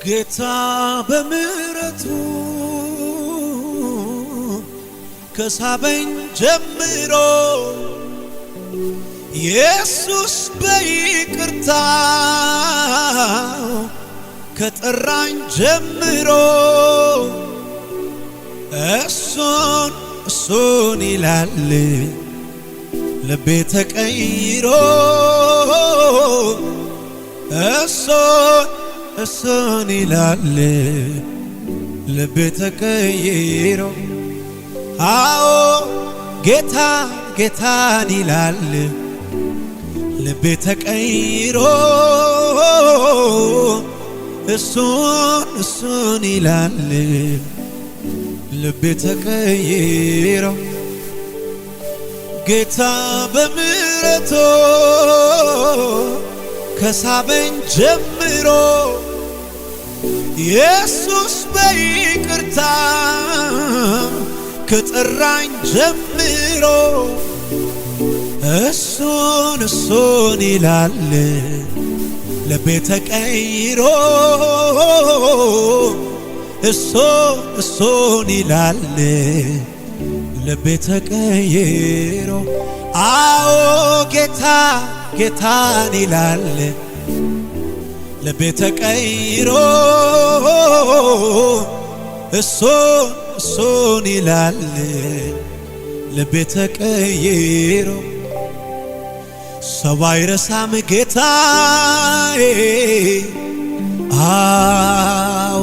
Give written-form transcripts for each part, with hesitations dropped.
ጌታ በምሕረቱ ከሳበኝ ጀምሮ ኢየሱስ በይቅርታው ከጠራኝ ጀምሮ እሱን ይላል ልቤ ተቀይሮ እሱን ይላል ልቤ ተቀይሮ አዎ ጌታን ይላል ልቤ ተቀይሮ እሱን ይላል ልቤ ተቀይሮ ጌታ በምሕረቱ ከሳበኝ ጀምሮ ኢየሱስ በይቅርታ ከጠራኝ ጀምሮ እሱን ይላል ልቤ ተቀይሮ እሱን ይላል ልቤ ተቀይሮ አዎ ጌታን ይላል ልቤ ተቀይሮ እሱን ይላል ልቤ ተቀይሮ ሰው አይረሳም ጌታዬ አው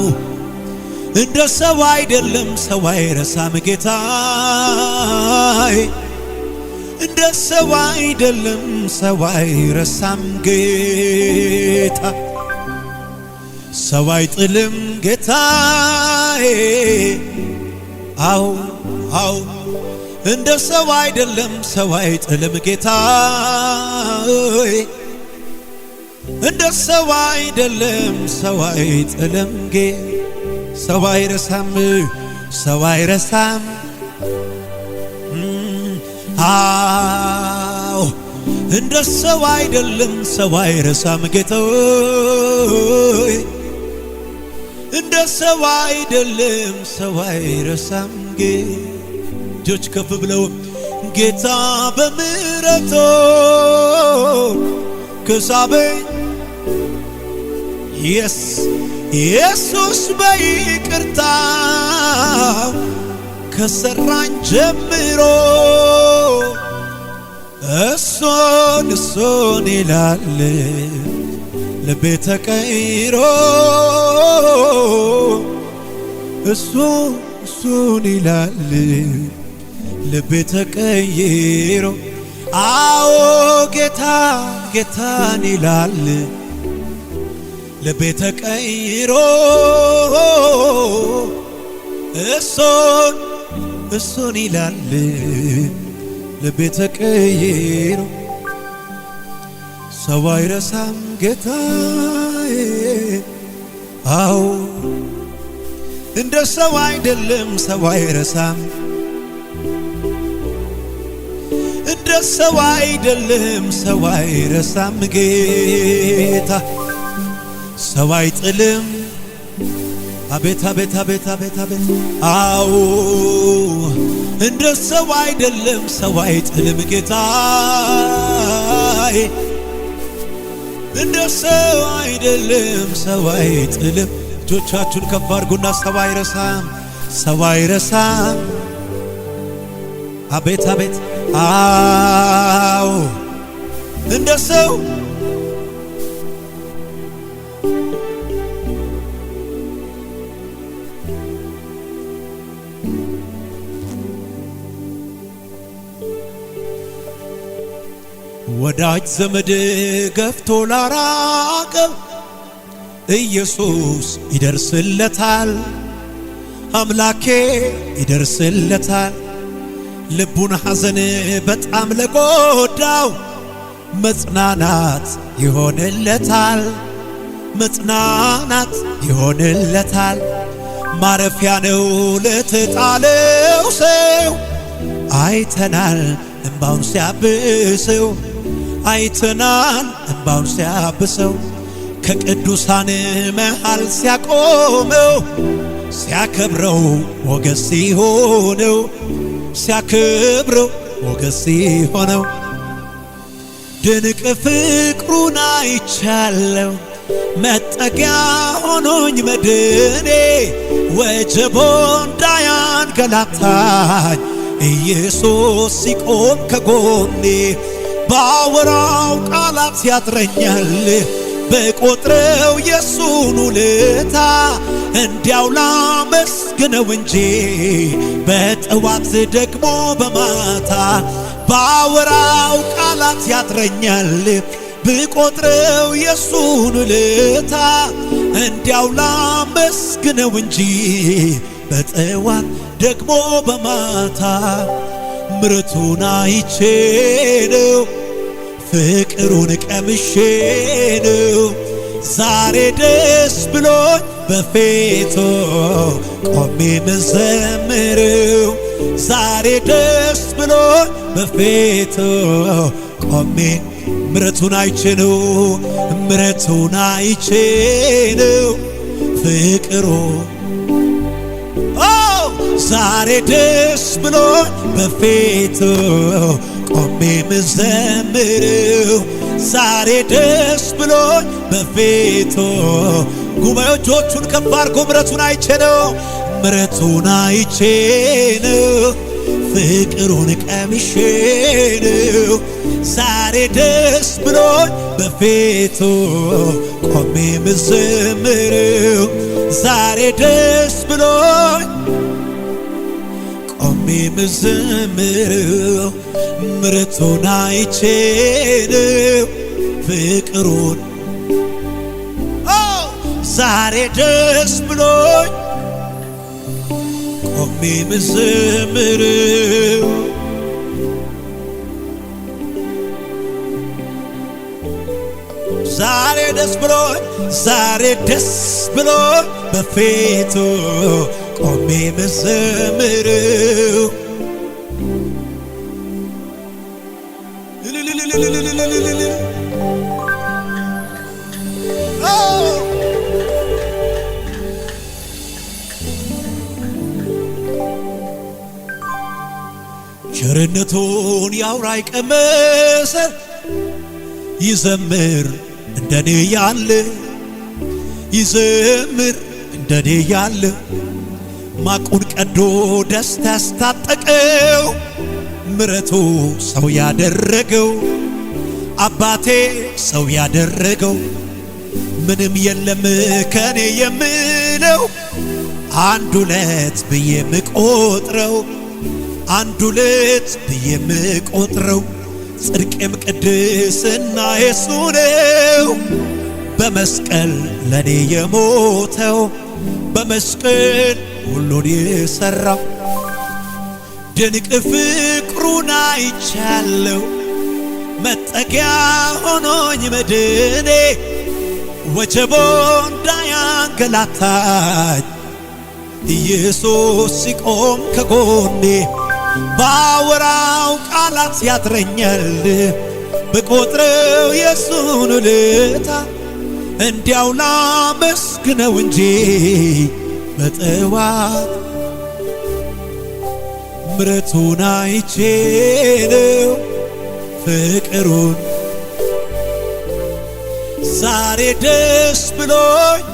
እንደ ሰው አይደለም ሰው አይረሳም ጌታዬ እንደ ሰው አይደለም ሰው አይረሳም ጌታ ሰው አይጥልም ጌታዬ አው እንደ ሰው አይደለም ሰው አይጥልም ጌታዬ እንደ ሰው አይደለም ሰው አይጥልም ጌታ ሰው አይረሳም ሰው አይረሳም አው እንደ ሰው አይደለም ሰው አይረሳም ጌታዬ እንደ ሰው አይደለም ሰው አይረሳም ጌታ እጆች ከፍ ብለው ጌታ በምሕረቱ ከሳበኝ ኢየሱስ በይቅርታው ከሰራኝ ጀምሮ እሱን ይላል ልቤ ተቀይሮ እሱን ይላል ልቤ ተቀይሮ አዎ ጌታን ይላል ልቤ ተቀይሮ እሱን ይላል ልቤ ተቀይሮ ሰው አይረሳም ጌታዬ አዎ እንደ ሰው አይደለም ሰው አይረሳም እንደ ሰው አይደለም ሰው አይረሳም ጌታ ሰው አይጥልም አቤት አዎ እንደ ሰው አይደለም ሰው አይጥልም ጌታዬ እንደ ሰው አይደለም ሰው አይጥልም እጆቻችሁን ከፍ አድርጉና ሰው አይረሳም አቤት አዎ እንደ ሰው ወዳጅ ዘመድ ገፍቶ ላራቀው ኢየሱስ ይደርስለታል አምላኬ ይደርስለታል ልቡን ሐዘን በጣም ለጎዳው መጽናናት ይሆንለታል ማረፊያ ነው ለተጣለው ሰው አይተናል እንባውን ሲያብሰው ከቅዱሳን መሃል ሲያቆመው ሲያከብረው ሞገስ ሲሆነው ሲያከብረው ሞገስ ሲሆነው ድንቅ ፍቅሩን አይቻለው መጠጊያ ሆኖኝ መድኔ ወጀቦ እንዳያንገላታኝ ኢየሱስ ሲቆም ከጎኔ ባወራው ቃላት ያጥረኛል በቆጥረው የሱን ውለታ እንዲያው ላመስግነው እንጂ በጠዋት ደግሞ በማታ ባወራው ቃላት ያጥረኛል በቆጥረው የሱን ውለታ እንዲያው ላመስግነው እንጂ በጠዋት ደግሞ በማታ ምሕረቱን አይቼ ነው ፍቅሩን ቀምሼ ነው ዛሬ ደስ ብሎኝ በፊቱ ቆሜ መዘምረው ዛሬ ደስ ብሎኝ በፊቱ ቆሜ ምሕረቱን አይቼ ነው ምሕረቱን አይቼ ነው ፍቅሩ ዛሬ ደስ ብሎኝ በፊቱ ቆሜ መዘምረው ዛሬ ደስ ብሎኝ በፊቱ ጉባኤዎቹን ከፍ አድርጎ ምሕረቱን አይቼ ነው ምሕረቱን አይቼ ነው ፍቅሩን ቀምሼ ነው ዛሬ ደስ ብሎኝ በፊቱ ቆሜ መዘምረው ዛሬ ደስ ብሎኝ ቆሜ መዘምረው ምሕረቱን አይቼ ነው ፍቅሩን ዛሬ ደስ ብሎኝ ቆሜ መዘምረው ዛሬ ደስ ብሎኝ ዛሬ ደስ ብሎኝ በፊቱ ቆሜ መዘምረው ቸርነቱን ያውራ ይቀመስ ይዘምር እንደኔ ያለ ይዘምር እንደኔ ያለ ማቁን ቀዶ ደስታ ያስታጠቀው ምሕረቱ ሰው ያደረገው አባቴ ሰው ያደረገው ምንም የለም ከኔ የምለው አንድ ሁለት ብዬ ምቆጥረው አንድ ሁለት ብዬ ምቆጥረው ጽድቄም ቅድስና የሱ ነው በመስቀል ለኔ የሞተው በመስቀል ሁሉን የሰራው ድንቅ ፍቅሩን አይቻለው መጠጊያ ሆኖኝ መድኔ ወጀቦ እንዳያንገላታኝ ኢየሱስ ሲቆም ከጎኔ ባወራው ቃላት ያጥረኛል በቆጥረው የሱን ውለታ እንዲያው ላመስግነው እንጂ በጠዋት ምሕረቱን አይቼ ነው ፍቅሩን ዛሬ ደስ ብሎኝ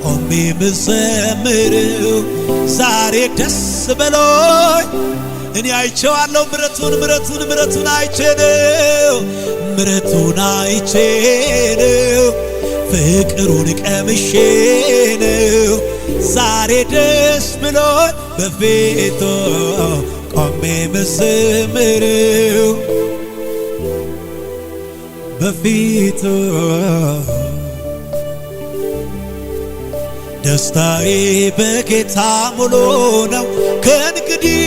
ቆሜ መዘምረው ዛሬ ደስ ብሎኝ እኔ አይቼዋለሁ ምሕረቱን አይቼ ነው ምሕረቱን አይቼ ነው ፍቅሩን ቀምሼ ነው ዛሬ ደስ ብሎኝ በፊቱ ቆሜ መዘምረው በፊቱ ደስታዬ በጌታ ሙሉ ነው ከእንግዲህ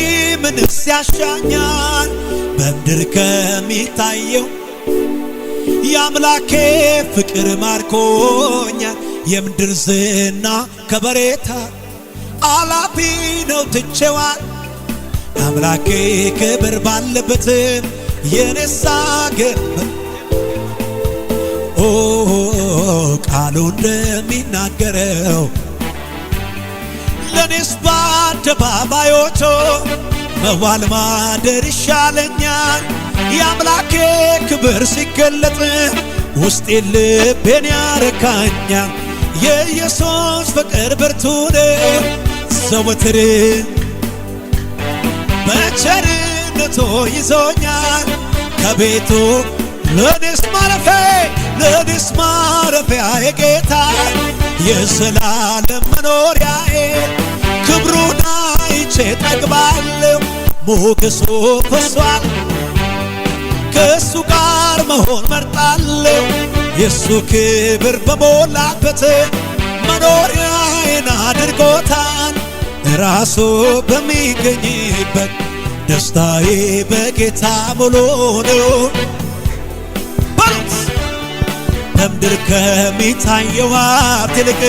ምንስ ያሻኛል በምድር ከሚታየው የአምላኬ ፍቅር ማርኮኛል የምድር ዝና ከበሬታ አላፊ ነው ትቼዋል የአምላኬ ክብር ባለበትም የኔስ አገር ቃሉ እንደሚናገረው ለኔስ በአደባባዮቹ መዋል ማደር ይሻለኛል። የአምላኬ ክብር ሲገለጥ ውስጤ ልቤን ያረካኛል። የኢየሱስ ፍቅር ብርቱ ነው ዘወትር በቸርነቱ ይዞኛል ከቤቱ ለኔስ ማረፊያ የጌታ የዘላለም መኖሪያዬ ክብሩን አይቼ ጠግባለሁ። ሞገሱ ፈሷል ከእሱ ጋር መሆን መርጣለሁ። የእሱ ክብር በሞላበት መኖሪያዬን አድርጎታል። ራሱ በሚገኝበት ደስታዬ በጌታ ሙሉ ነው። በምድር ከሚታየው ሀብት ይልቅ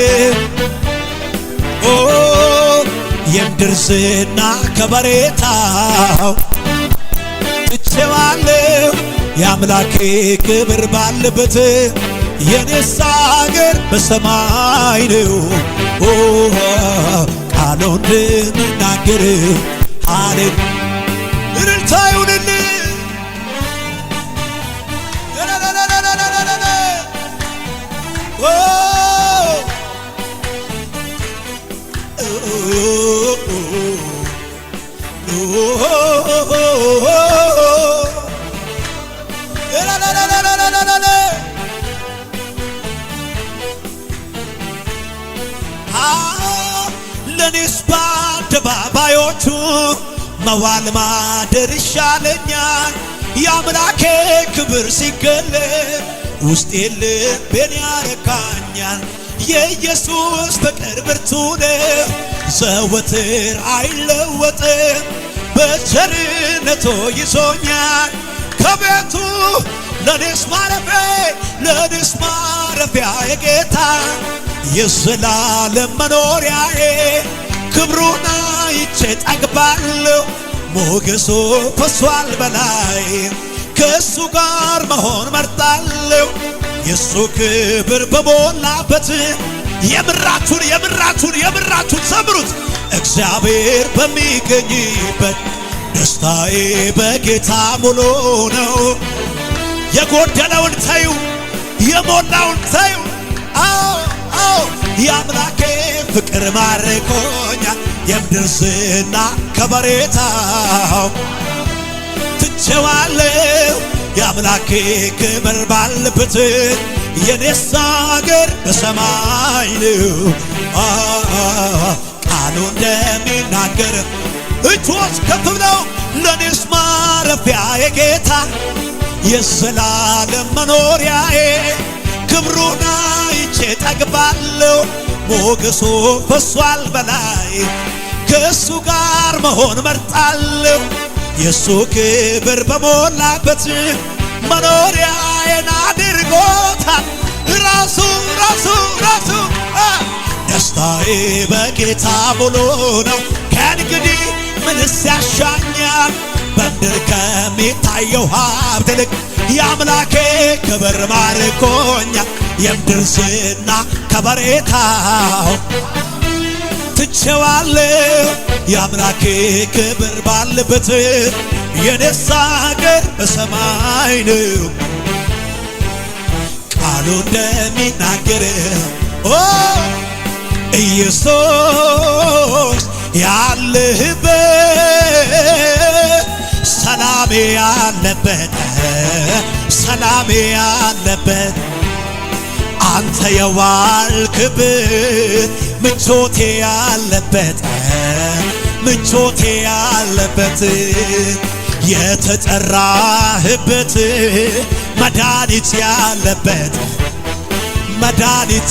የምድር ዝና ከበሬታው ትቼዋለሁ። የአምላኬ ክብር ባለበት የኔስ አገር በሰማይ ነው። ቃሉ እንደሚናገር ሃሌሉያ እልልታ ይሁንልህ። ለኔስ በአደባባዮቹ መዋል ማደር ይሻለኛል። የአምላኬ ክብር ሲገለጥ ውስጤ ልቤን ያረካኛል። የኢየሱስ ፍቅር ብርቱ ነው ዘወትር አይለወጥም። በቸርነቱ ይዞኛል ከቤቱ ለኔስ ማረፊያ የጌታ የዘላለም መኖሪያዬ ክብሩን አይቼ ጠግባለሁ። ሞገሱ ፈሷል በላይ ከእሱ ጋር መሆን መርጣለሁ። የእሱ ክብር በሞላበት የምራችሁን ዘምሩት። እግዚአብሔር በሚገኝበት ደስታዬ በጌታ ሙሉ ነው። የጎደለውን ተዩ፣ የሞላውን ተዩ። የአምላኬ ፍቅር ማርኮኛል። የምድር ዝና ከበሬታው ትቼዋለሁ። የአምላኬ ክብር ባለበት የኔስ አገር በሰማይ ነው። ቃሉ እንደሚናገር እጆች ከፍ ብለው ለኔስ ማረፊያ የጌታ የዘላለም መኖሪያዬ ክብሩን አይቼ ጠግባለሁ። ሞገሱ ፈሷል በላይ ከእሱ ጋር መሆን መርጣለሁ። የእሱ ክብር በሞላበት መኖሪያዬን አድርጎታል። ራሱ ደስታዬ በጌታ ሙሉ ነው። ከእንግዲህ ምንስ ያሻኛል? በምድር ከሚታየው ሀብት ይልቅ የአምላኬ ክብር ማርኮኛል። የምድር ዝና ከበሬታው ትቼዋለሁ። የአምላኬ ክብር ባለበት የኔስ አገር በሰማይ ነው። ቃሉ እንደሚናገር ኢየሱስ ያለህበት ሰላሜ ያለበት አንተ የዋልክበት ምቾቴ ያለበት የተጠራህበት መድኃኒት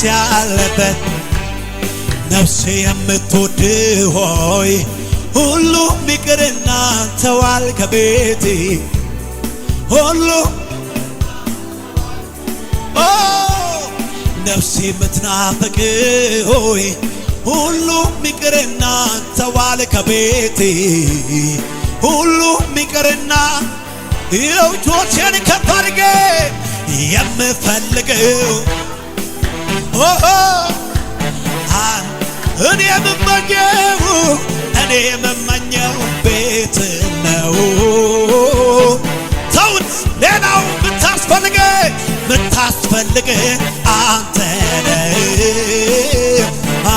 ያለበት ነፍሴ የምትወድ ሆይ ሁሉም ይቅርና ተዋል ከቤቴ ሁሉ ነፍሴ የምትናፍቅ ሆይ ሁሉም ይቅርና ተዋል ከቤቴ ሁሉም ይቅርና እጆቼን ከፍ አድርጌ የምፈልገው እኔ የምመኘው ቤት ነው። ተውት ሌላው ምታስፈልገ አንተ ነህ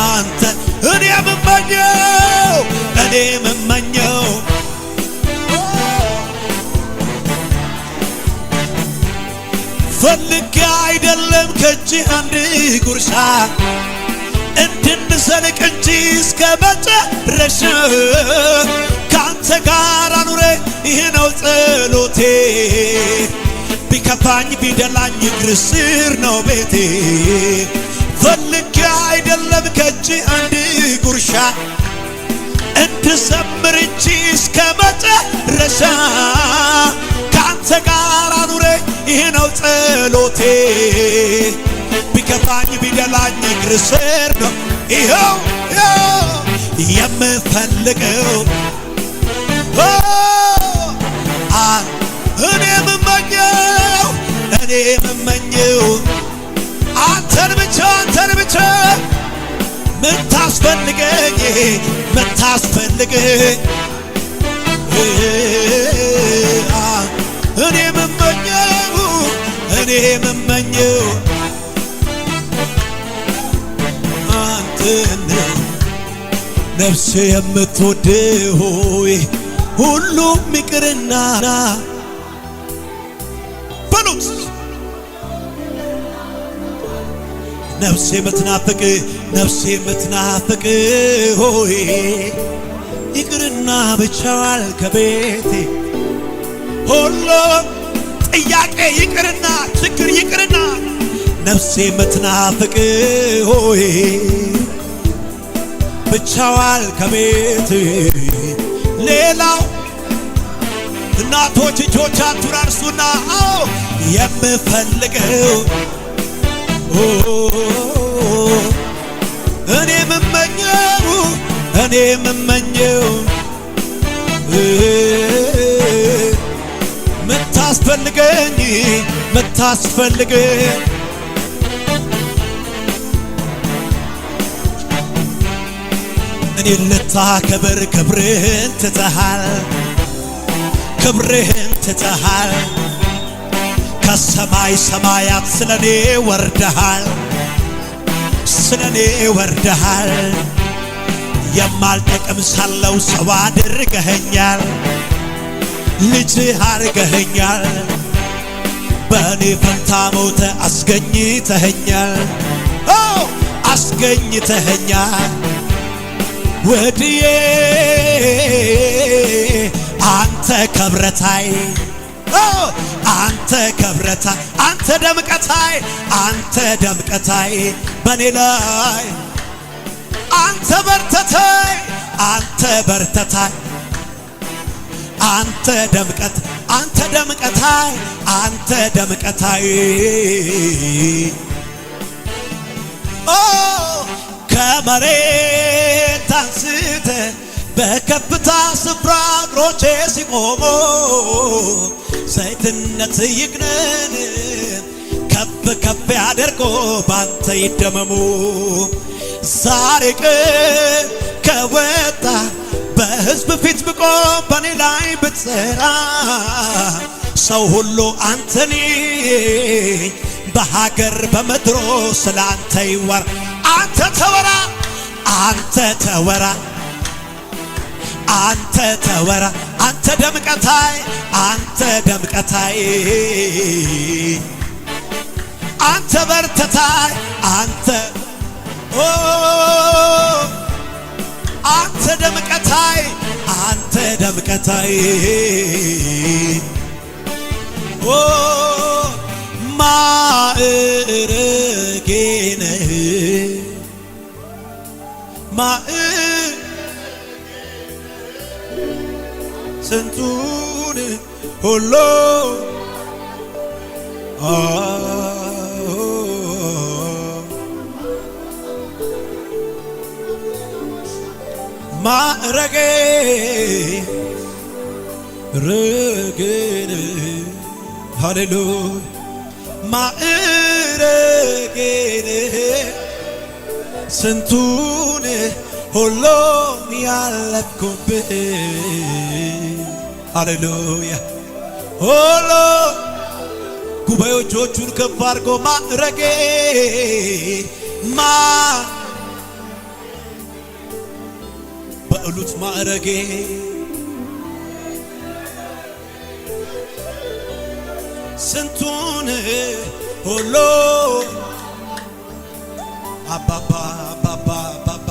አንተ እኔ የምመኘው ፈልጌ አይደለም ከእጅህ አንድ ጉርሻ እንድንዘልቅ እንጂ እስከ መጨረሻ ካንተ ጋር አኑሬ ይህ ነው ጸሎቴ። ቢከፋኝ ቢደላኝ እግር ስር ነው ቤቴ። ፈልጌ አይደለም ከእጅህ አንድ ጉርሻ እንድዘምር እንጂ እስከ መጨረሻ ካንተ ጋር አኑሬ ይህ ነው ጸሎቴ። ቢከፋኝ ቢደላኝ እግር ስር ነው ይኸው የምፈልገው እኔ የምመኘው አንተን ብቻ ምታስፈልገኝ እኔ የምመኘው አንተን ነፍሴ የምትወድህ ሆይ ሁሉም ይቅርና በሉት። ነፍሴ የምትናፍቅ ሆይ ይቅርና ብቻዋል ከቤቴ ሁሉም ጥያቄ ይቅርና ችግር ይቅርና ነፍሴ የምትናፍቅ ሆይ ብቻዋል ከቤቴ ሌላው እናቶች እጆቻችሁን አንሱና የምፈልገው እኔ የምመኘው ምታስፈልገኝ እኔ ልታከብር ክብርህን ትተሃል ከሰማይ ሰማያት ስለኔ ወርደሃል የማልጠቅም ሳለው ሰው አድርገኸኛል ልጅህ አድርገኸኛል በእኔ ፈንታ ሞተ አስገኝተኸኛል ወድዬ አንተ ከብረታይ አንተ ደምቀታይ በኔ ላይ አንተ በርተታይ አንተ ደምቀታይ ከመሬት አንስተ በከፍታ ስፍራ እግሮቼ ሲቆሙ ዘይትነት ይግነን ከፍ ያደርጎ ባንተ ይደመሙ ዛሬ ቀን ከወጣ በሕዝብ ፊት ብቆም በኔ ላይ ብትሰራ ሰው ሁሉ አንተኒ በሀገር በምድሮ ስለ አንተ ይወራ አንተ ተወራ አንተ ደምቀታይ አንተ በርተታይ አንተ ደምቀታይ ማዕረጌ ነህ ስንቱን ሁሉ ማዕረጌ ሃሌሉያ ማዕረጌን ስንቱን ሁሉ ያለፍኩብህ ሃሌሉያ ሁሉ ጉባኤዎቹን ከፍ አድርጎ ማዕረጌ በእሉት ማዕረጌ ስንቱን ሁሉ አባባ አባባ አባባ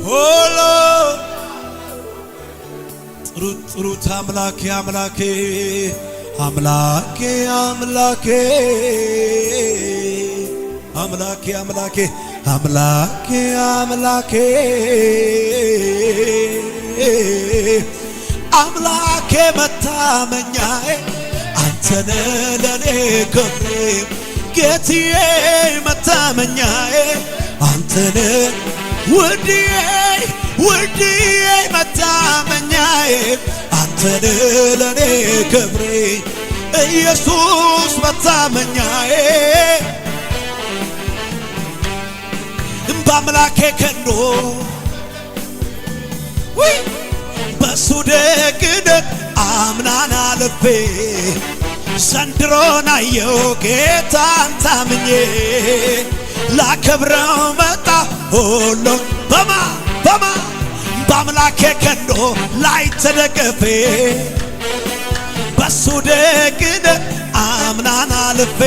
ሁሉ ጥሩት አምላኬ አምላኬ አምላኬ አምላኬ አምላኬ አምላኬ አምላኬ አምላኬ አምላኬ መታመኛዬ አንተነ ለኔ ክብሬ ጌትዬ መታመኛዬ አንተነ ውድዬ ውድዬ መታመኛዬ አንተነ ለኔ ክብሬ ኢየሱስ መታመኛዬ በአምላኬ ክንዶ በሱ ደግነት አምናን አልፌ ዘንድሮን አየሁ ጌታን ታምኜ ላከብረው መጣ ሁሉ በአምላኬ ክንዶ ላይ ተደገፌ በሱ ደግነት አምናን አልፌ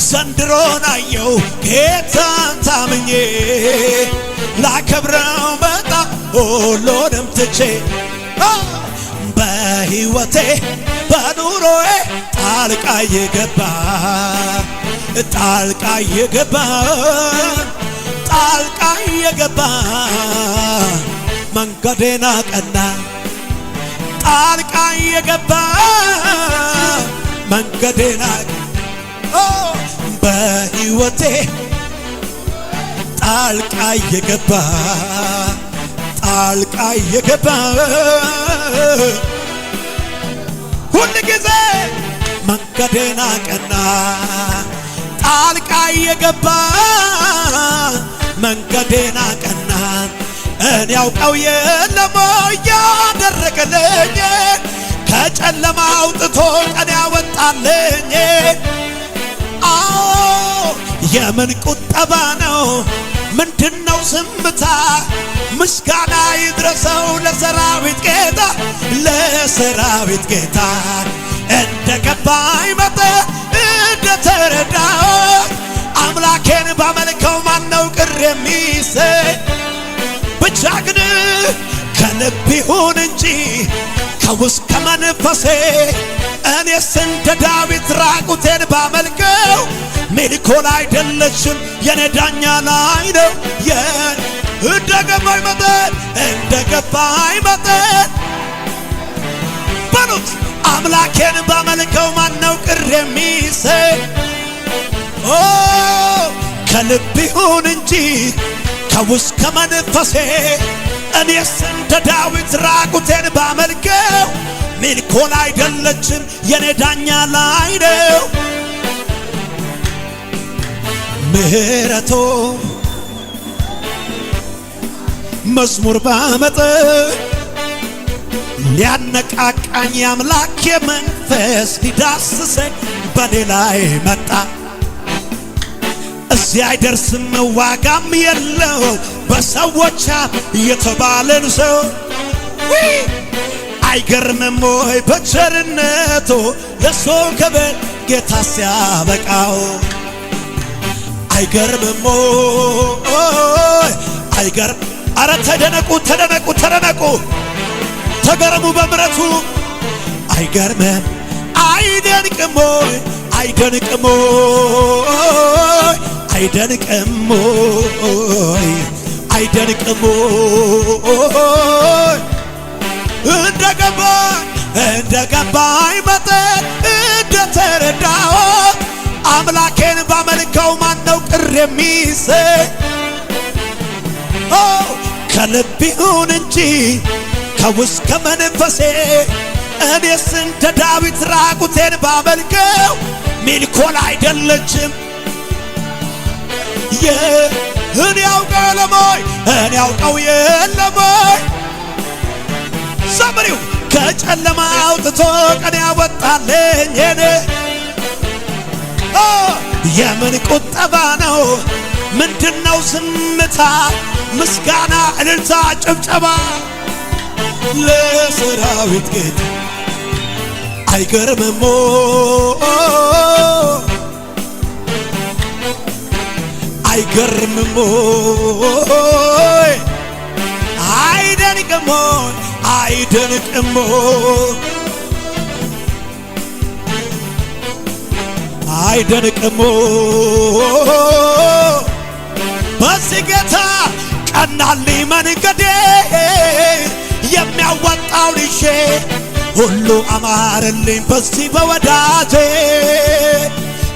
ዘንድሮን አየሁ ጌታን ታምኜ ላከብረው መጣ ሁሉንም ትቼ በሕይወቴ በኑሮዬ ጣልቃ የገባ ጣልቃ የገባ ጣልቃ የገባ መንገዴን አቀና ጣልቃ የገባ መንገዴን በሕይወቴ ጣልቃ የገባ ጣልቃ የገባ ሁል ጊዜ መንገዴን አቀና ጣልቃ የገባ መንገዴን አቀና እኔ ያውቀው የለም ያደረገልኝ ከጨለማ አውጥቶ ቀን ያወጣልኝ የምን ቁጠባ ነው ምንድነው ዝምታ ምስጋና ይድረሰው ለሰራዊት ጌታ ለሰራዊት ጌታ እንደገባኝ መጠን እንደተረዳው አምላኬን ባመልከው ማነው ቅር የሚሰኝ ብቻ ግን ከልብ ይሁን እንጂ ከውስጥ ከመንፈሴ እኔስ እንደ ዳዊት ራቁቴን ባመልከው ሜልኮል አይደለችም የኔ ዳኛ ላይ ነው እንደገባኝ መጠን በሉት አምላኬን ባመልከው ማነው ቅር የሚሰኝ ከልብ ይሁን እንጂ ከውስጥ ከመንፈሴ እኔስ እንደ ዳዊት ራቁቴን ባመልከው ሜልኮል አይደለችም የኔ ዳኛ ላይ ነው ምህረቱ መዝሙር ባመጣ ሊያነቃቃኝ አምላክ መንፈስ ሊዳስሰኝ በኔ ላይ መጣ እዚህ አይደርስም ዋጋም የለው በሰዎች የተባለን ሰው አይገርምም ወይ በቸርነቱ ለሰው ክብር ጌታ ሲያበቃው አይገርምም ወይ አይገርም አረ ተደነቁ ተገረሙ በምሕረቱ አይገርምም አይደንቅም ወይ አይደንቅም እንደገባኝ መጠን እንደተረዳሁት አምላኬን ባመልከው ማነው ቅር የሚሰኝ ከልብ ይሁን እንጂ ከውስጥ ከመንፈሴ እኔስ እንደ ዳዊት ራቁቴን ባመልከው ሚልኮል አይደለችም። እኔ ያውቀው ለሞይ እኔ ያውቀው የለሞይ ዘምሪው ከጨለማ አውጥቶ ቀን ያወጣልኝ እኔ የምን ቁጠባ ነው ምንድነው ዝምታ ምስጋና እልልታ ጭብጨባ ለሰራዊት ጌታ አይገርምም አይገርምም አይደንቅም አይደንቅም አይደንቅም በዚህ ጌታ ቀናልኝ መንገዴ የሚያዋጣው ልሼ ሁሉ አማረልኝ በዚህ በወዳጄ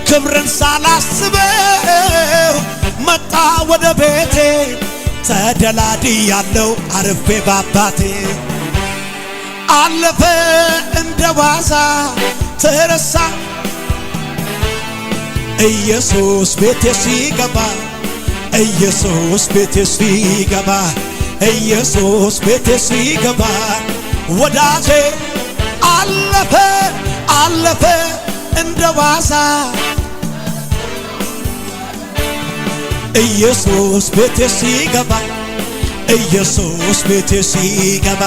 ክብርን ሳላስበው መጣ ወደ ቤቴ ተደላድያለሁ አርፌ ባባቴ አለፈ እንደ ዋዛ ተረሳ ኢየሱስ ቤቴ ሲገባ ኢየሱስ ቤቴ ሲገባ ኢየሱስ ቤቴ ሲገባ ወዳጄ አለፈ አለፈ እንደ ዋዛ ኢየሱስ ቤቴ ሲገባ ኢየሱስ ቤቴ ሲገባ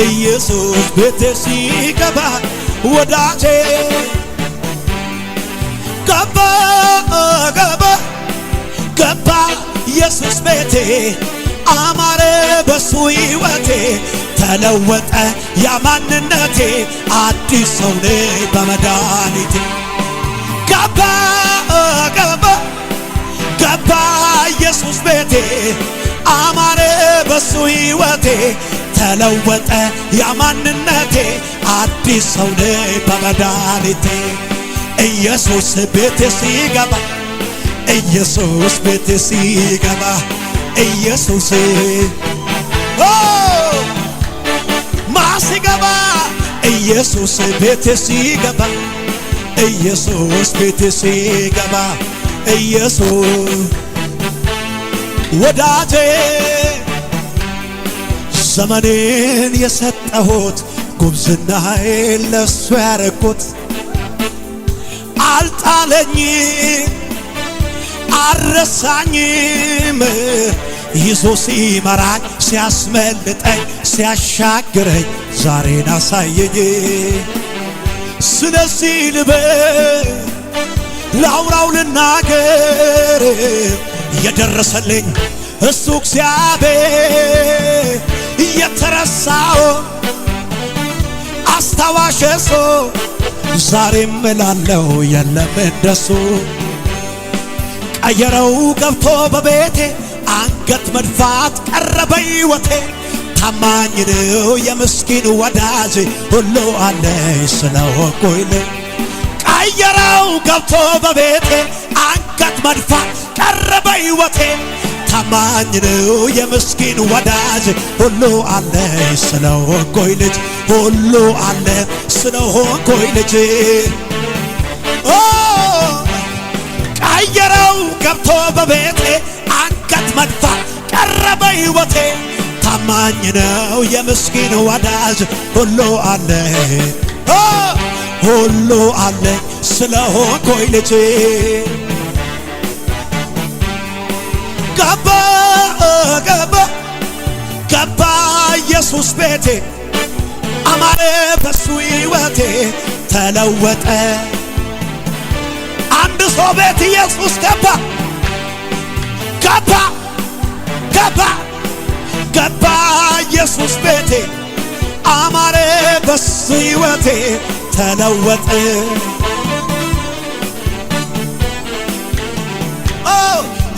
ኢየሱስ ቤቴ ሲገባ ወዳጄ ገባ ገባ ገባ ኢየሱስ ቤቴ አማረ በሱ ሕይወቴ ተለወጠ ያማንነቴ አዲስ ሰው ነኝ በመድኃኒቴ ገባ ገባ ገባ ኢየሱስ ቤቴ አማረ በሱ ሕይወቴ ተለወጠ ያማንነቴ አዲስ ሰው ነኝ በመድኃኒቴ ኢየሱስ ቤቴ ሲገባ ኢየሱስ ቤቴ ሲገባ ኢየሱስ ማሲገባ ኢየሱስ ቤቴ ሲገባ ኢየሱስ ቤቴ ሲገባ ኢየሱስ ወዳጄ ዘመኔን የሰጠሁት ጉብዝናዬን ለሱ ያረኩት አልጣለኝም አልረሳኝም ይዞ ሲመራኝ ሲያስመልጠኝ ሲያሻግረኝ ዛሬን አሳየኝ ስለዚህ ልበል ላውራው ልናገር የደረሰልኝ እሱ እግዚአብሔር እየተረሳው አስታዋሽ ሰው ዛሬም እላለሁ የለም እንደሱ ቀየረው ገብቶ በቤቴ አንገት መድፋት ቀረበ ሕይወቴ ታማኝ ነው የምስኪን ወዳጅ ሁሉ አለኝ ስለሆንኩኝ ቀየረው ገብቶ በቤቴ አንገት መድፋት ቀረበ ሕይወቴ ታማኝ ነው የምስኪን ወዳጅ ሁሉ አለኝ ስለሆንኩኝ ልጅ ሁሉ አለ ስለሆንኩኝ ልጅ ቀየረው ገብቶ በቤቴ አንገት መድፋት ቀረበ ሕይወቴ ታማኝ ነው የምስኪን ወዳጅ ሁሉ አለ ሁሉ አለ ስለሆንኩኝ ልጅ ገባ ገባ ገባ ኢየሱስ ቤቴ አማረ በሱ ሕይወቴ ተለወጠ አንድ ሰው ቤት ኢየሱስ ገባ ገባ ገባ ገባ ኢየሱስ ቤቴ አማረ በሱ ሕይወቴ ተለወጠ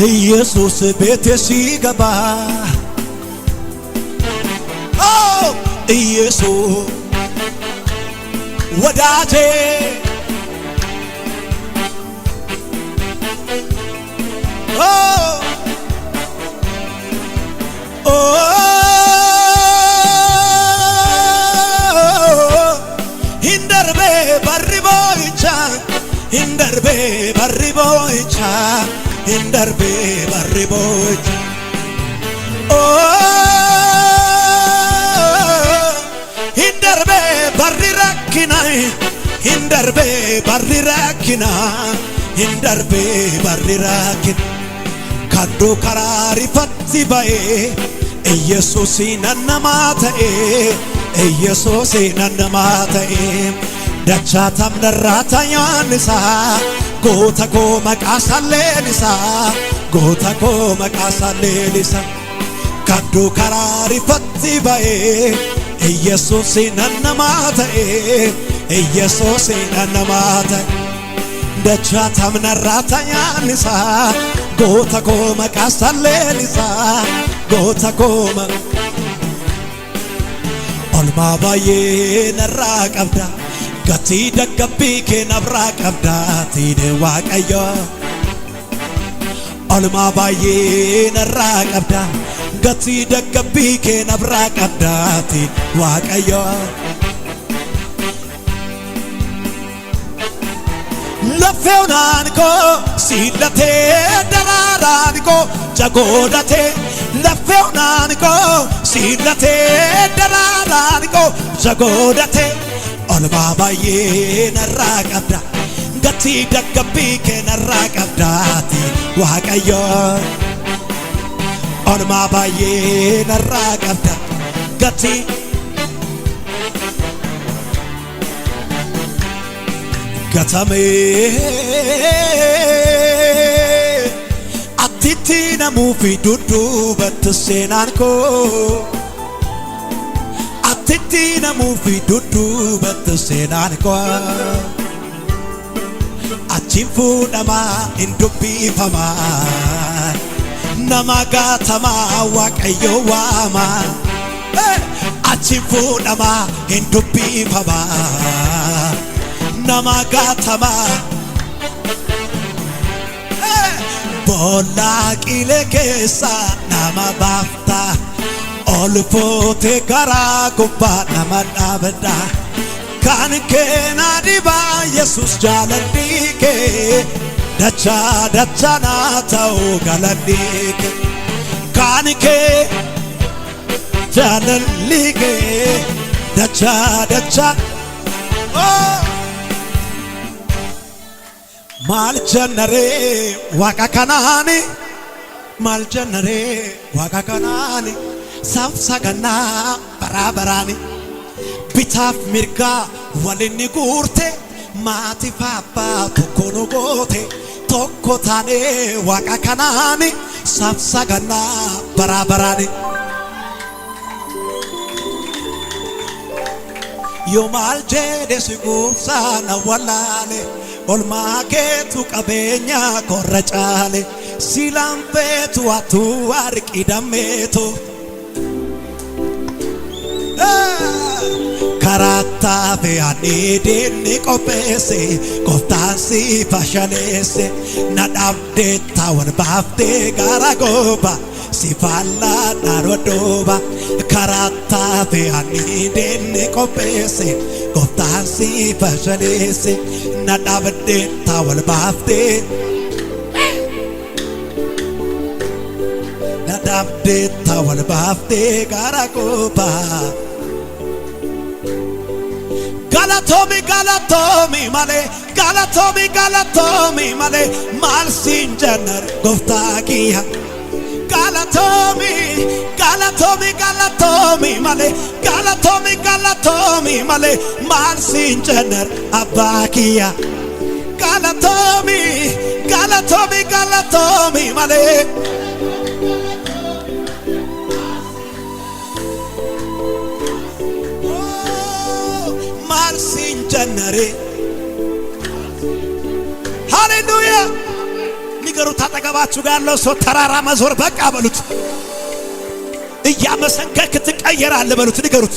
ኢየሱስ ቤቴ ሲገባ ኢየሱስ ወዳጄ hindarbe barriboicha hindarbe barriboicha hindarbe barrirakina hindarbe barrirakina hindarbe barrirakina kaddo karari fatti bae Yesusi nanamatae Yesusi nanamatae dachatam narrata yanisa gota ko maqasallenisa gota ko maqasallenisa kaddo karari fatti bae Yesusi nanamatae Yesusi nanamatae dachatam narrata yanisa gota ko maqasallenisa gota ko olma baye narra qabda gati daggabbi ke nabra qabda tide waaqayyo olma baye narra qabda gati daggabbi ke nabra qabda tide waaqayyo lafeunan ko silate dararan ko jagodate lafeunan ko silate dararan ko jagodate olma baye narra qabda gati daggabbi ke narra qabda ti waaqayyo olma baye narra qabda gati gatame atiti namu fi dudu batsenan ko atiti namu fi dudu batsenan ko achimfu nama indubi fama nama gatama waaqayyo wama achimfu nama indubi fama nama gatama bolla qile kessa nama bafta olfote gara gubba nama dabda kan kena diba yesus jaladike dacha dacha na tau galadike kan ke jaladike dacha dacha mal jannare waka kanani mal jannare waka kanani saf sagana barabarani bitaf mirga walini gurte mati papa tokono gote tokko tane waka kanani saf sagana barabarani yo mal jede sigufsa na walale olma ke tu qabenya korrachale silampe tu atu arqidameto karata be anide ni kopese koftasi fashalese nadabde tawan bafte garagoba sifalla narodoba karata be anide ni kopese koftasi fashalese nadabde tawan bafte nadabde tawan bafte garagoba galatomi galatomi male galatomi galatomi male mal sinjanar goftakiya galatomi galatomi galatomi male galatomi galatomi male mal sinjanar abakiya galatomi galatomi galatomi male mal sinjanare ሃሌሉያ ንገሩት አጠገባችሁ ጋር ያለው ሰው ተራራ መዞር በቃ በሉት እያመሰከርክ ትቀየራለህ በሉት ንገሩት